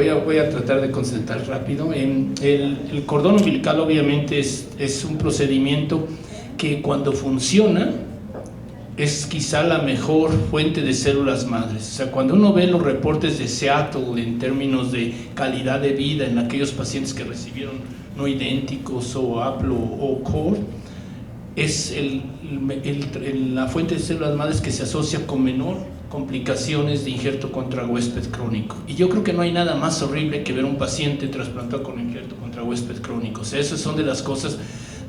voy a tratar de concentrar rápido. El cordón umbilical obviamente es un procedimiento que cuando funciona es quizá la mejor fuente de células madres. O sea, cuando uno ve los reportes de Seattle en términos de calidad de vida en aquellos pacientes que recibieron no idénticos o APLO o CORD, es la fuente de células madres que se asocia con menor complicaciones de injerto contra huésped crónico. Y yo creo que no hay nada más horrible que ver un paciente trasplantado con injerto contra huésped crónico. O sea, esas son de las cosas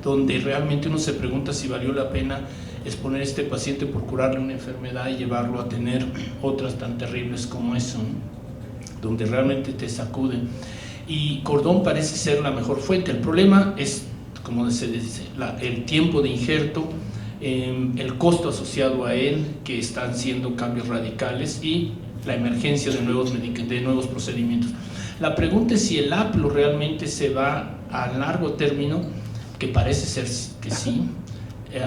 donde realmente uno se pregunta si valió la pena exponer a este paciente por curarle una enfermedad y llevarlo a tener otras tan terribles como eso, ¿no? Donde realmente te sacuden. Y cordón parece ser la mejor fuente. El problema es, como se dice, el tiempo de injerto, el costo asociado a él, que están siendo cambios radicales, y la emergencia de nuevos procedimientos. La pregunta es si el APLO realmente se va a largo término, que parece ser que sí,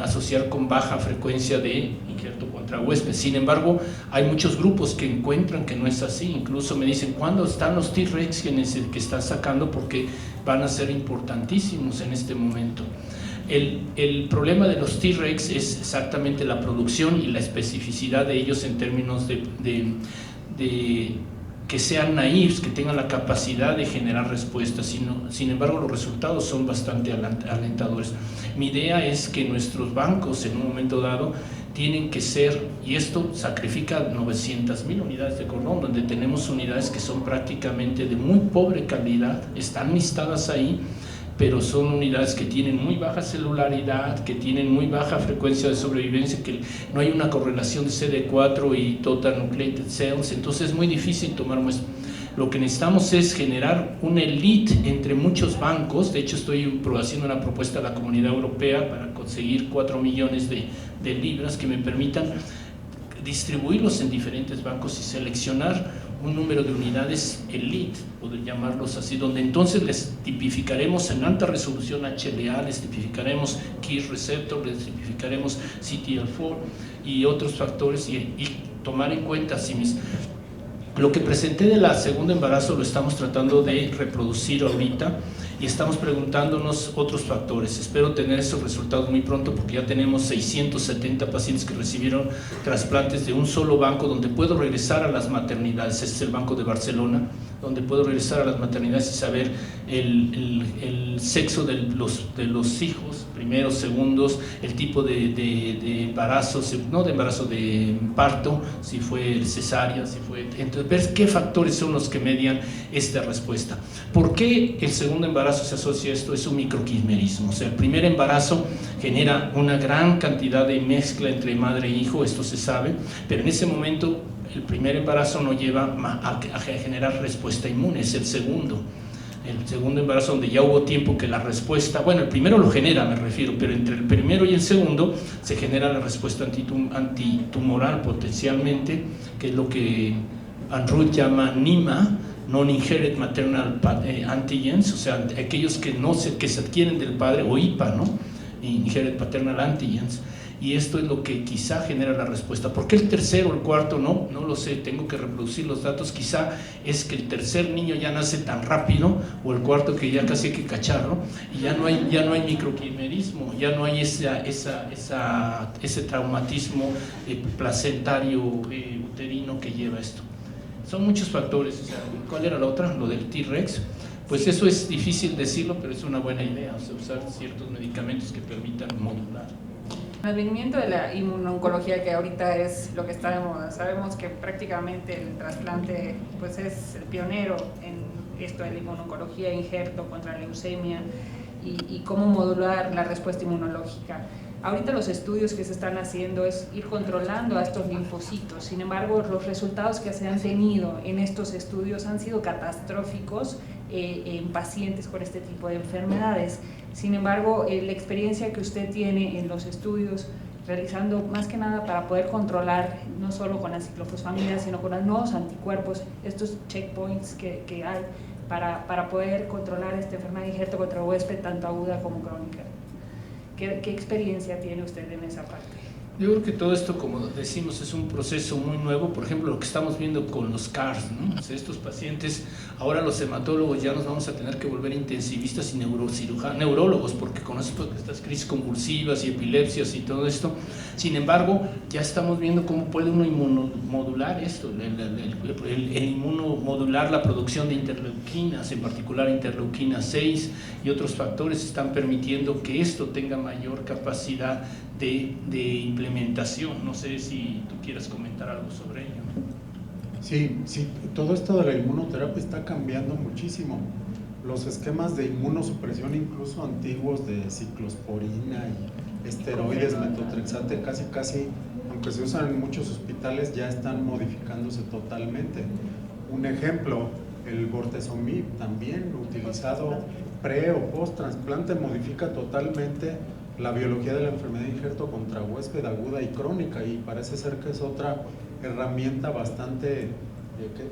asociar con baja frecuencia de injerto contra huésped. Sin embargo, hay muchos grupos que encuentran que no es así. Incluso me dicen, ¿cuándo están los T-Rex que están sacando? Porque van a ser importantísimos en este momento. El problema de los T-Rex es exactamente la producción y la especificidad de ellos en términos de que sean naïves, que tengan la capacidad de generar respuestas. Sin embargo, los resultados son bastante alentadores. Mi idea es que nuestros bancos en un momento dado tienen que ser, y esto sacrifica 900,000 unidades de cordón, donde tenemos unidades que son prácticamente de muy pobre calidad, están listadas ahí, pero son unidades que tienen muy baja celularidad, que tienen muy baja frecuencia de sobrevivencia, que no hay una correlación de CD4 y Total Nucleated Cells, entonces es muy difícil tomar muestras. Lo que necesitamos es generar una elite entre muchos bancos. De hecho, estoy haciendo una propuesta a la Comunidad Europea para conseguir 4 millones de libras que me permitan distribuirlos en diferentes bancos y seleccionar un número de unidades elite, poder llamarlos así, donde entonces les tipificaremos en alta resolución HLA, les tipificaremos KIR receptor, les tipificaremos CTL4 y otros factores, y tomar en cuenta lo que presenté de la segundo embarazo lo estamos tratando de reproducir ahorita y estamos preguntándonos otros factores. Espero tener esos resultados muy pronto, porque ya tenemos 670 pacientes que recibieron trasplantes de un solo banco, donde puedo regresar a las maternidades. Este es el Banco de Barcelona, donde puedo regresar a las maternidades y saber el sexo de los hijos, primeros, segundos, el tipo de embarazo, no de embarazo, de parto, si fue cesárea, si fue... Entonces, ver qué factores son los que median esta respuesta. ¿Por qué el segundo embarazo se asocia a esto? Es un microquimerismo. O sea, el primer embarazo genera una gran cantidad de mezcla entre madre e hijo, esto se sabe, pero en ese momento el primer embarazo no lleva a generar respuesta inmune, es el segundo. El segundo embarazo, donde ya hubo tiempo que la respuesta, bueno, el primero lo genera, me refiero, pero entre el primero y el segundo se genera la respuesta antitumoral potencialmente, que es lo que Andrew llama NIMA, Non-Inherited Maternal Antigens, o sea, aquellos que se adquieren del padre, o IPA, ¿no? Inherited Paternal Antigens. Y esto es lo que quizá genera la respuesta. ¿Por qué el tercero o el cuarto no? No lo sé, tengo que reproducir los datos. Quizá es que el tercer niño ya nace tan rápido, o el cuarto que ya casi hay que cacharlo, y ya no hay microquimerismo, ya no hay ese traumatismo placentario uterino que lleva esto. Son muchos factores. O sea, ¿cuál era la otra? Lo del T-Rex. Pues eso es difícil decirlo, pero es una buena idea, o sea, usar ciertos medicamentos que permitan modular. El advenimiento de la inmunoncología, que ahorita es lo que está de moda, sabemos que prácticamente el trasplante pues es el pionero en esto de la inmunoncología, injerto contra la leucemia y cómo modular la respuesta inmunológica. Ahorita los estudios que se están haciendo es ir controlando a estos linfocitos. Sin embargo, los resultados que se han tenido en estos estudios han sido catastróficos en pacientes con este tipo de enfermedades. Sin embargo, la experiencia que usted tiene en los estudios, realizando más que nada para poder controlar, no solo con la ciclofosfamida, sino con los nuevos anticuerpos, estos checkpoints que hay para poder controlar esta enfermedad de injerto contra huésped, tanto aguda como crónica. ¿Qué experiencia tiene usted en esa parte? Yo creo que todo esto, como decimos, es un proceso muy nuevo. Por ejemplo, lo que estamos viendo con los CARs, ¿no? O sea, estos pacientes Ahora los hematólogos ya nos vamos a tener que volver intensivistas y neurólogos, porque con estas crisis convulsivas y epilepsias y todo esto. Sin embargo, ya estamos viendo cómo puede uno inmunomodular esto, el inmunomodular la producción de interleuquinas, en particular interleuquina 6 y otros factores están permitiendo que esto tenga mayor capacidad de implementación. No sé si tú quieras comentar algo sobre ello. Sí, todo esto de la inmunoterapia está cambiando muchísimo. Los esquemas de inmunosupresión, incluso antiguos, de ciclosporina y esteroides, metotrexate, casi, aunque se usan en muchos hospitales, ya están modificándose totalmente. Un ejemplo, el bortezomib, también utilizado pre o post trasplante, modifica totalmente la biología de la enfermedad de injerto contrahuésped aguda y crónica, y parece ser que es otra herramienta bastante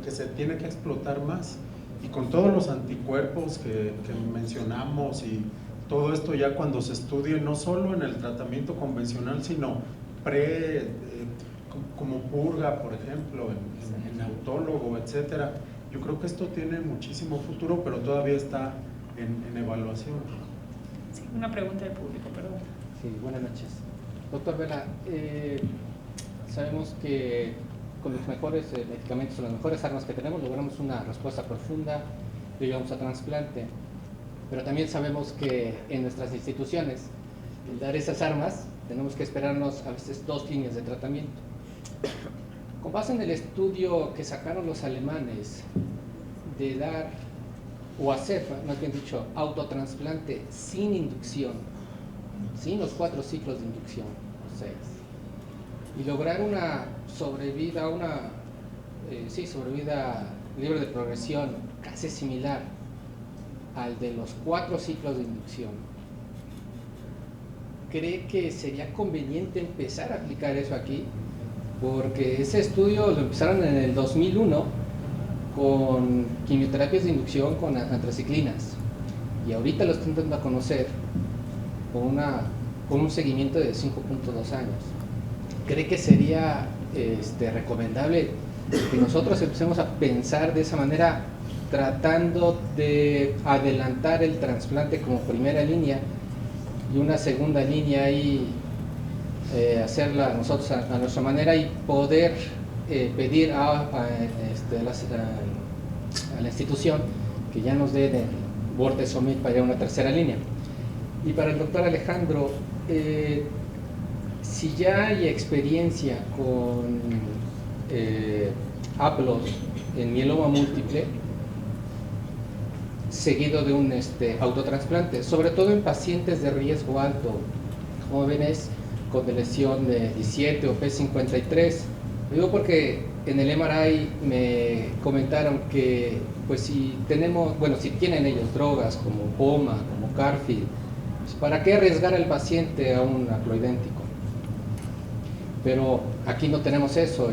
que se tiene que explotar más. Y con todos los anticuerpos que mencionamos y todo esto, ya cuando se estudie no solo en el tratamiento convencional, sino como purga, por ejemplo, en autólogo, etcétera, yo creo que esto tiene muchísimo futuro, pero todavía está en evaluación. Sí, una pregunta del público, perdón. Sí, buenas noches. Doctor Vela, sabemos que con los mejores medicamentos o las mejores armas que tenemos logramos una respuesta profunda, llegamos a trasplante, pero también sabemos que en nuestras instituciones, al dar esas armas, tenemos que esperarnos a veces 2 líneas de tratamiento. Con base en el estudio que sacaron los alemanes de dar o hacer, más bien dicho, autotrasplante sin inducción, sin los 4 ciclos de inducción, o 6, y lograr una sobrevida libre de progresión casi similar al de los 4 ciclos de inducción, ¿cree que sería conveniente empezar a aplicar eso aquí? Porque ese estudio lo empezaron en el 2001 con quimioterapias de inducción con antraciclinas, y ahorita lo están dando a conocer con un seguimiento de 5.2 años. ¿Cree que sería recomendable que nosotros empecemos a pensar de esa manera, tratando de adelantar el trasplante como primera línea y una segunda línea ahí hacerla nosotros a nuestra manera, y poder pedir a la institución que ya nos dé el bortezomib para ir a una tercera línea? Y para el doctor Alejandro, si ya hay experiencia con APLOS en mieloma múltiple, seguido de un autotrasplante, sobre todo en pacientes de riesgo alto, jóvenes con lesión de 17 o P53. Lo digo porque en el MRI me comentaron que, pues si tienen ellos drogas como POMA, como Carfil, pues ¿para qué arriesgar al paciente a un haploidéntico? Pero aquí no tenemos eso,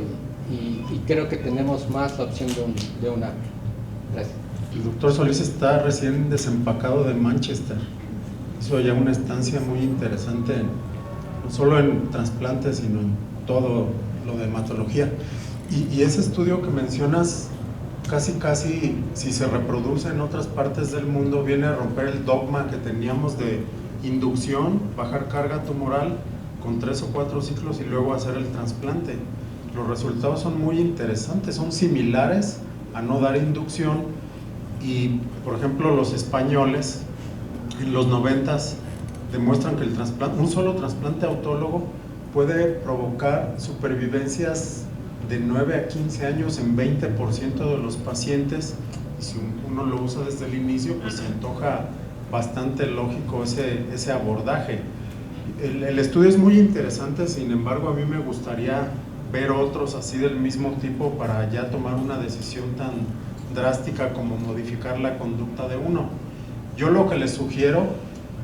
y creo que tenemos más la opción de un haplo. Gracias. El doctor Solís está recién desempacado de Manchester. Hizo ya una estancia muy interesante, no solo en trasplantes, sino en todo lo de hematología. Y ese estudio que mencionas, casi si se reproduce en otras partes del mundo, viene a romper el dogma que teníamos de inducción, bajar carga tumoral con 3 o 4 ciclos y luego hacer el trasplante. Los resultados son muy interesantes, son similares a no dar inducción. Y por ejemplo, los españoles en los 90s demuestran que un solo trasplante autólogo puede provocar supervivencias de 9 a 15 años en 20% de los pacientes, y si uno lo usa desde el inicio, pues se antoja bastante lógico ese abordaje. El estudio es muy interesante, sin embargo a mí me gustaría ver otros así del mismo tipo para ya tomar una decisión tan drástica como modificar la conducta de uno. Yo lo que les sugiero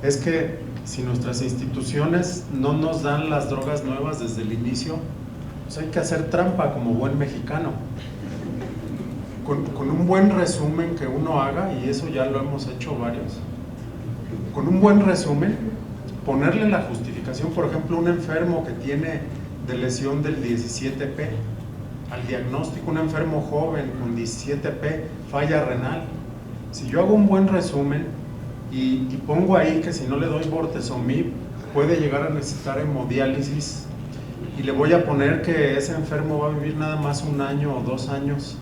es que si nuestras instituciones no nos dan las drogas nuevas desde el inicio, pues hay que hacer trampa como buen mexicano. Con un buen resumen que uno haga, y eso ya lo hemos hecho varios, con un buen resumen, ponerle la justificación. Por ejemplo, un enfermo que tiene de lesión del 17P, al diagnóstico, un enfermo joven con 17P, falla renal. Si yo hago un buen resumen y pongo ahí que si no le doy bortezomib puede llegar a necesitar hemodiálisis, y le voy a poner que ese enfermo va a vivir nada más 1 año o 2 años,